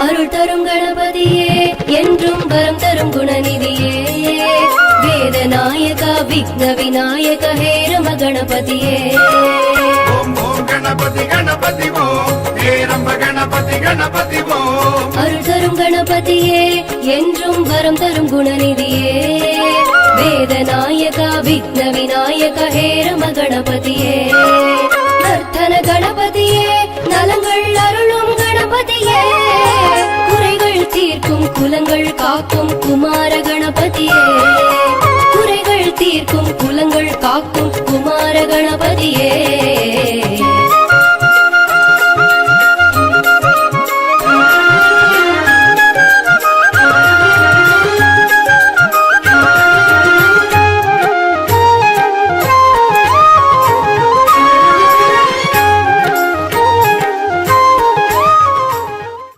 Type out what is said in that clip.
அருள் தரும் கணபதியே என்றும் வரம் தரும் குணநிதியே வேதநாயக விக்ன விநாயக ஹே ரம கணபதியே ஓம் ஓம் கணபதி கணபதி ஓம் ஹே ரம்ப கணபதி கணபதி ஓம் அருள் தரும் கணபதியே என்றும் வரம் தரும் குணநிதியே வேதநாயக விக்ன விநாயக ஹே ரம கணபதியே நர்த்தன கணபதியே நலங்கள் அருளும் கணபதியே குறைகள் தீர்க்கும் குலங்கள் காக்கும் குமார கணபதியே குறைகள் தீர்க்கும் குலங்கள் காக்கும் குமார கணபதியே